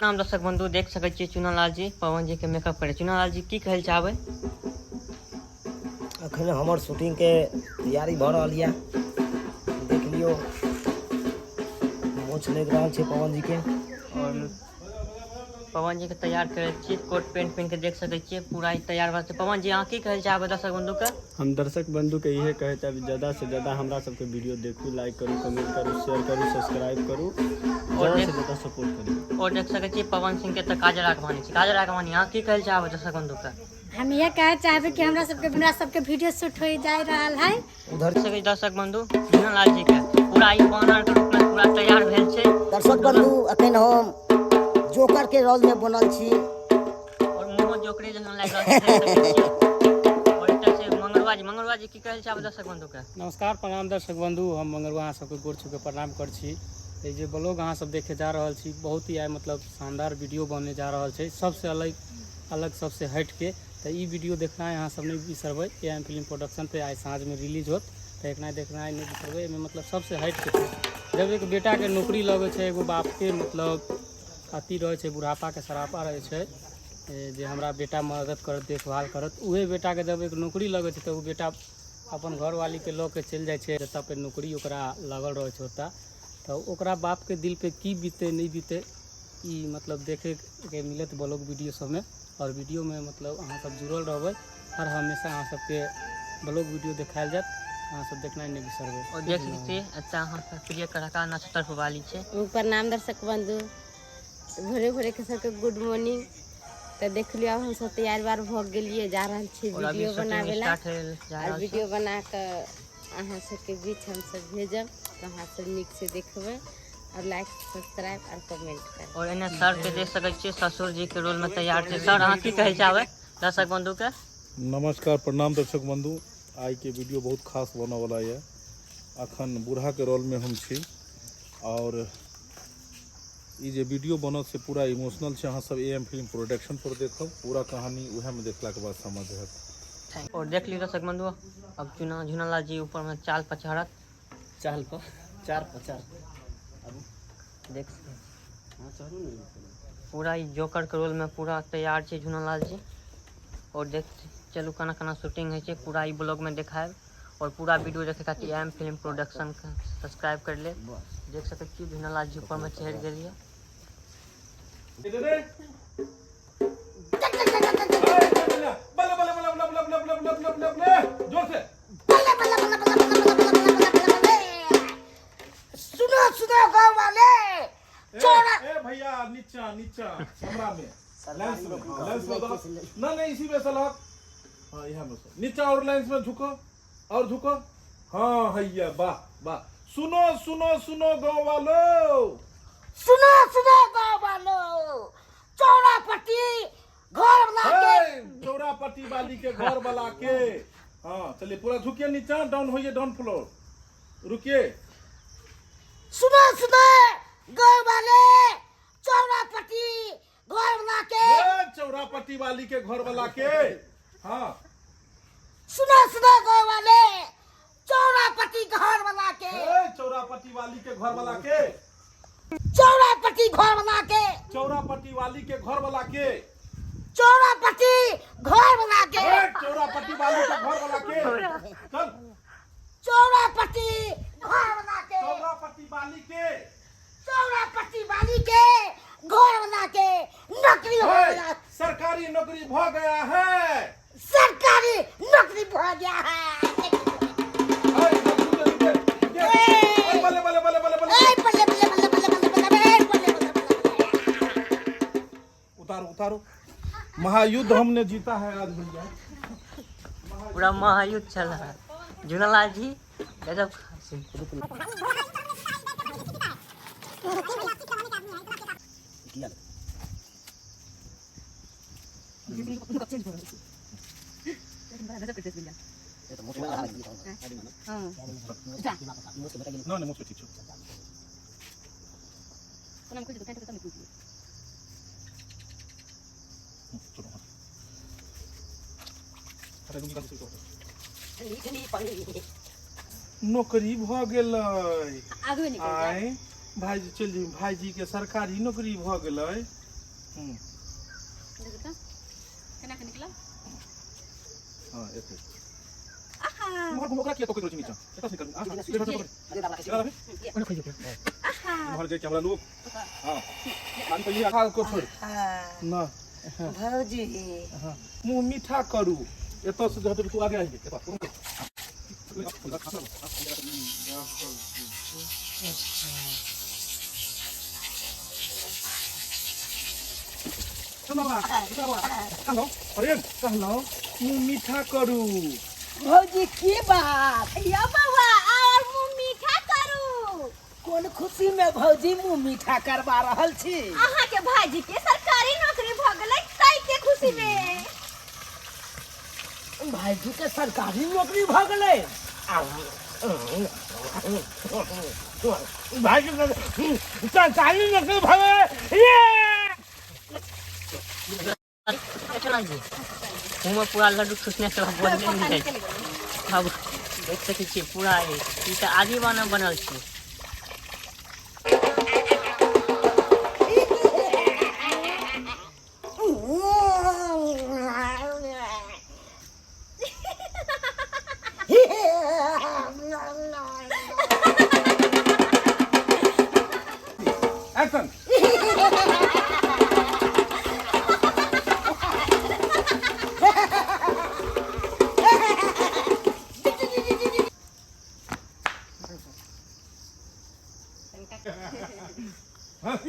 नाम दर्शक बंधु देख सकै छियै चुनालाल जी पवन जी के मेकअप करे। चुनालाल जी की कहल चाहबै? अखन हमर शूटिंग के तैयारी भ रहल यऽ, देख लियो मोछ लग रहल छै पवन जी के। और पवन जी के तैयार करे छी, कोट पेंट पहन के देख सकै छियै पूरा तैयार भऽ। पवन जी अहाँ की कहल चाहबै दर्शक बंधु के? हम दर्शक बंधु के इहे कहे चाहब ज़्यादा से ज़्यादा हमरा सबके वीडियो देखू, लाइक करू, कमेंट करू, शेयर करू, सब्सक्राइब करू, ज़्यादा से ज़्यादा सपोर्ट करू। और देख सकै छियै पवन सिंह के तऽ काजल राघवानी छै। काजल राघवानी अहाँ की कहल चाहबै दर्शक बंधु के? हम ये कहे चाहबे कि हमरा सबके वीडियो शूट हो जा रहल है। उधर सकै दर्शक बंधु चुनालाल जी के पूरा ई बैनर के रूप में पूरा तैयार भेल छै। दर्शक बंधु अखन हम जोकर के रोल में बनल छी और मुंह जोकरे जैसन लाग रहल छै देख सकै छियै। और एकटा छै मंगलवा जी की कहल चाहबै दर्शक बंधु के? नमस्कार प्रणाम दर्शक बंधु, हम मंगलवा अहाँ सबके गोर छू के प्रणाम कर छी। ये जे ब्लॉग अहाँ सब देखे जा रहल छी बहुत ही आइ मतलब शानदार वीडियो बने जा रहल छै, सबसे अलग सबसे हट के। तो ये वीडियो देखना है अहाँ सब नहीं बिसरबै। AM फिल्म प्रोडक्शन पे आज साँझ में रिलीज होत, तो एक देखना है नहीं बिसरबै। में मतलब सबसे हट के जब एक बेटा के नौकरी लगे छै, एगो बाप के मतलब अथी रहे छै, बुढ़ापा के सरापा रहे छै जे हमरा बेटा मदद करत, देखभाल करत। उहे बेटा के जब एक नौकरी लगे छै तो वो बेटा अपन घरवाली के लऽ के चल जाए छै जतऽ पे नौकरी ओकरा लगल रहे छै ओतऽ। तो ओकरा बाप के दिल पे की बीते नहीं बीते ई मतलब देखे के मिलत ब्लॉग वीडियो सब में। और वीडियो में मतलब अहाँ सब जुड़ल रहबै, हर हमेशा अहाँ सबके ब्लॉग वीडियो देखायल जात, अहाँ सब देखना नहीं बिसरबै। और देख लीजिए अच्छा अहाँ के प्रिय कलाकार नक्षत्र वाली छै। प्रणाम दर्शक बंधु, भोरे भोरे के सबके गुड मॉर्निंग। तो देख लियो हम सब तैयार बार भ गेलिए, जा रहल छी वीडियो बनावे ला। और वीडियो बना के अहाँ सबके बीच हम सब भेजब, तो अहाँ सब नीक से देखबै और लाइक सब्सक्राइब और कमेंट कर। और एने सर के देख सकै छियै ससुर जी के रोल में तैयार छै। सर अहाँ की कहै चाहबै दर्शक बंधु के? नमस्कार प्रणाम दर्शक बंधु, आई के वीडियो बहुत खास बने वाला है। अखन बूढ़ा के रोल में हम छी और ये जे वीडियो बनत से पूरा इमोशनल छै। अहाँ सब AM फिल्म प्रोडक्शन पर देखब, पूरा कहानी उहे में देखला के बाद समझ आयत। और देख ली दर्शक बंधु अब चुनालाल जी ऊपर में चाल पछाड़त, चाल पर चार पचार देख पूरा ई जोकर के रोल में पूरा तैयार छै चुनालाल जी। और देख चलू केना केना शूटिंग है छै, पूरा ई ब्लॉग में देखायब। और पूरा वीडियो देखे खातिर AM फिल्म प्रोडक्शन के सब्सक्राइब कर ले। देख सकै छी चुनालाल जी ऊपर में चढ़ गेलिए। सुनो गाँव वाले भैया नीचा कैमरा में लेंस ना नहीं इसी में सलाह। हाँ यहाँ में नीचा और लेंस में झुको और झुको। हाँ हैया वाह वाह। सुनो गाँव वालों, सुनो गाँव वालों, चौरापट्टी घर बना के, चौरापट्टी वाली के घर वाला के। हाँ चलिए पूरा झुकिए, नीचा डाउन होइए, डाउन फ्लोर रुकिए। सुनो गाँव वाले, चौरापट्टी घर बना के, चौरापट्टी वाली के घर वाला के। हाँ सुनो गाँव वाले, चौरापट्टी घर बना के, चौरापट्टी वाली के घर वाला के, चौरापट्टी घर बना के, चौरापट्टी वाली के घर वाला के, चौरापट्टी घर बना के, चौरापट्टी वाली के घर वाला के। चल चौरापट्टी घर बना के, चौरापट्टी वाली के, चौरापट्टी वाली के घर बना के नौकरी हो गया। सरकारी नौकरी भ गया है, सरकारी नौकरी हो गया है। उतारो। महायुद्ध हमने जीता है आज भैया, पूरा महायुद्ध चल रहा है। चुनालाल जी गजब। नौकरी भ गेलै। आइ भाईजी चल भाईजी के सरकारी नौकरी भ गेलै। देखो तो केना के निकला हां एते मोर घुमोकरा किया तो कोई रोज नीचा एता से निकल मोर जे कैमरा लो हां कान पे आखा को छोड़ ना भौजी हां मुंह मीठा करू एतो से जब तू आगे आएंगे एता कहलो मुंह मीठा करू भौजी की बात या बाबा और मुंह मीठा करू कौन खुशी में भौजी मुंह मीठा करवा रहल छी अहाँ के भाजी के सरकारी नौकरी भ गेलै ताई के खुशी में भाईजी के सरकारी नौकरी भ गेलै भाईजी के सरकारी नौकरी भ गेलै चला जी मुँह में पूरा लड्डू ठूसने के बाद बोलने नहीं है। अब देख सकै छी पूरा ई तऽ आदि बनल छै। एक्शन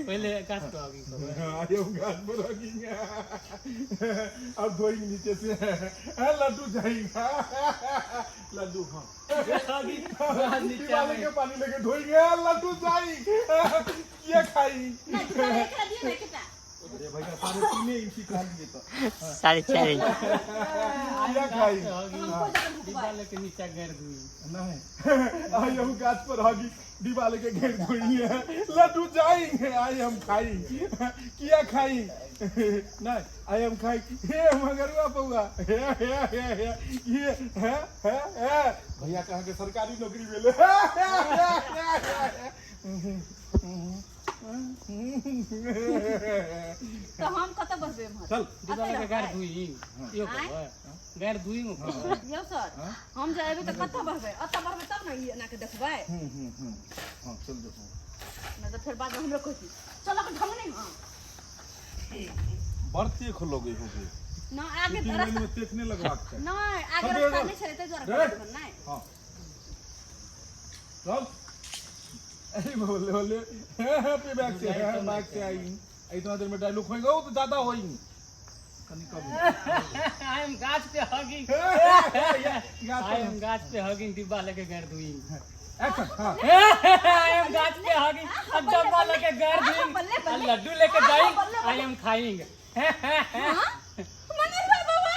पहले काट तो अभी आयो गाल बरगिंगा अब धोएंगे नीचे से लड्डू जाएगा लड्डू हां नीचे वाले के पानी लेके धोएंगे लड्डू जाएगा ये खाई अरे भैया सारे 3 इंच खा लिए तो 4.5 इंच ये खाई डिब्बा लेके नीचे गिर गई नहीं आयो गाछ पर होगी डिब्बा लेके घेर धोएंगे लड्डू जाएंगे आई हम खाई किया खाई नहीं आई हम खाई हे मगरुआ पौआ ये है भैया कहाँ के सरकारी नौकरी मिले तो हम कत बसबे हम चल डिब्बा लेके गार धुई यो करबे गार धुई में यो सर हम जाएबे त कत बसबे अत बसबे तब न ई ना के देखबै हां चल जो नहीं तो फिर बाद में हमरे कोची चलो के ढंग नहीं हां बढ़ते खोलोगे हो गए ना आगे 3 महीने में देखने लगवाक छै ना आगे रास्ता नहीं छले त जरा नहीं हां चल ऐ बोले पे बैक से आई इतना देर में डायलॉग होएगा तो ज्यादा होई कनी कम आई एम गाछ पे हगिंग आई एम गाछ पे हगिंग डिब्बा लेके गार धुई एक्शन हां आई एम गाछ पे हगिंग अब डिब्बा लेके गार धुई लड्डू लेके जाई आई एम खाइंग मनीष बाबा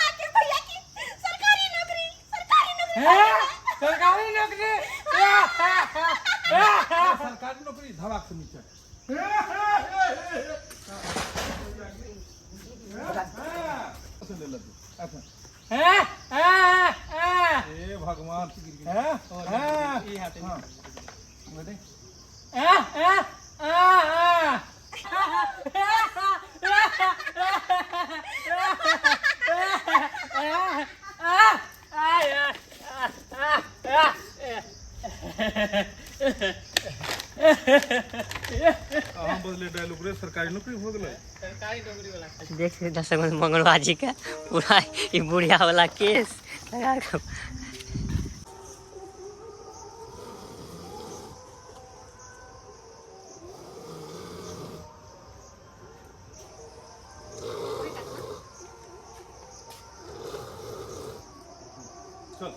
आके भैया की सरकारी नौकरी सरकारी नौकरी सरकारी नौकरी धड़ाक से नीचे ले लड्डू ए भगवान ई हाथ हां बेटे हम बदले डायलॉग रे सरकारी नौकरी हो गेलै सरकारी नौकरी वाला देख दर्शक मंगलवा जी का पूरा ई बुढ़िया वाला केस लगा के चल